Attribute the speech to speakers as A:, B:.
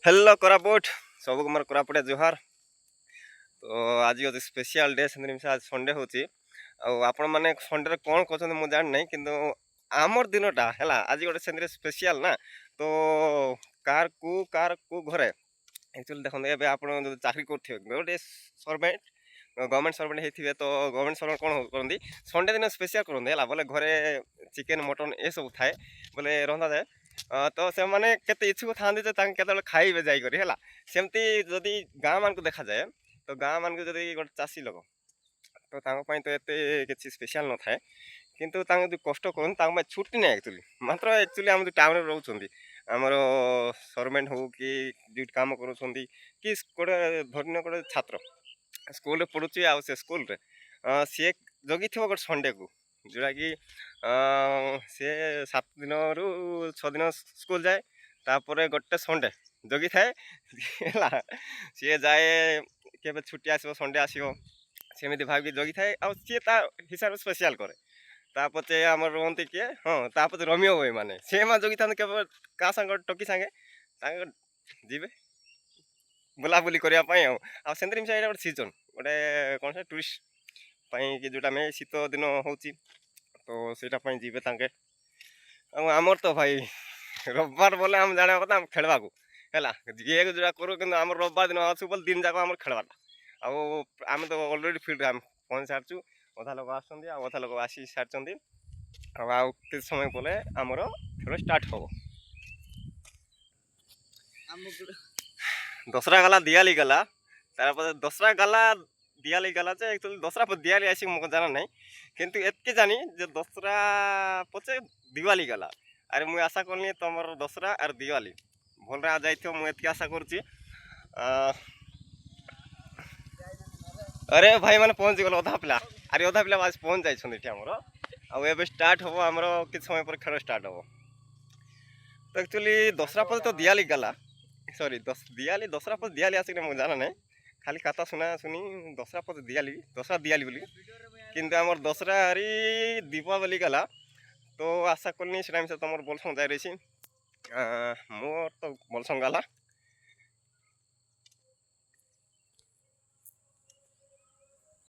A: Hello Koraput सब मोर कोरापुटिया जुहार। तो आज होती स्पेशल डे से आज संडे होची आपण माने संडे कौन कहते मुझे जान नहीं कि आमर दिनटा है आज गोटे से स्पेशल ना। तो कार को घरे एक्चुअली देखते ए आप चाकरी करेंगे गोटे सर्वेंट गवर्नमेंट सर्वेंट होते तो गवर्नमेंट सर्वेंट कौन करती संडे दिन स्पेशल करते है बोले घरे चिकेन मटन ये सब थाए बोले रंधा जाए। तो से मैंने केते इच्छुक था के खाइबे जाकर सेमती जदि गाँ मान को देखा जाए तो गाँ मान को जदि गोटे चाषी लोक तो तो एत कि स्पेशल न थाए किंतु जो कष्ट कर छुट्टी नहीं एक्चुअली मात्र एक्चुअली आम टाउन रोच आमर सर्वेंट हो कि जो कम कर गोटे धरन गोटे छात्र स्कूल पढ़ुची आ से स्कूल सी जगी थो गोटे संडे को जोटा कि सी 7 दिन रु 6 दिन स्कूल जाए तापर गोटे संडे जगी थाए सी जाए के छुट्टी आसो संडे आसो सेमती भाव जगी थाए आ सी हिसाब से स्पेशल करे तापचे आम रुहति किए हाँ तापचे रमियो भाई माने से जगी था क्या सांग टकी सांगे जीवे बुलाबुली करने से गोटे सीजन गोटे कौन से टूरिस्ट कि जोटा मैं शीत दिन हो तो सीटा जीवे तांके आमर तो भाई रविवार बोले आम जाना कथा खेलवा को है जोड़ा करूँ कि आम रविवार दिन आसू बोले दिन जाक आम खेलवाटा आम तो अलरेडी फिल्ड आम पहुँच सारी अधा लोक आधा लोक आसी सारी कि समय बोले आमर खेल स्टार्ट हम दसरा गला दिवाली गला तार दसरा गला दिवाली गला एक्चुअली दसरा पर दिवाली आसी मुझे जाना नहीं किंतु एतके जानी जे दसरा पचे दिवाली गला अरे मुझे आशा करनी तुम दसरा और दिवाली भल आ जाइए मुझे आशा करुच्ची। अरे भाई मैंने पहुँच गल अधा पिला अरे अधा पिला आज पहुँच जाइए आमर आ स्टार्ट हम आमर कि समय पर खेल स्टार्ट हम तो एक्चुअली दसरा पर तो दिवाली गला सॉरी दिवाली दसरा पर दिवाली आसिक मुझे जाना नहीं खाली कथा सुना सुनी दसरा पर दसरा दिवाली बोली किंतु आमर दसरा हरी दीपावली गला तो आशा करनी से तुम बोलसंग जाए रही मोर तो बोलसंग गला।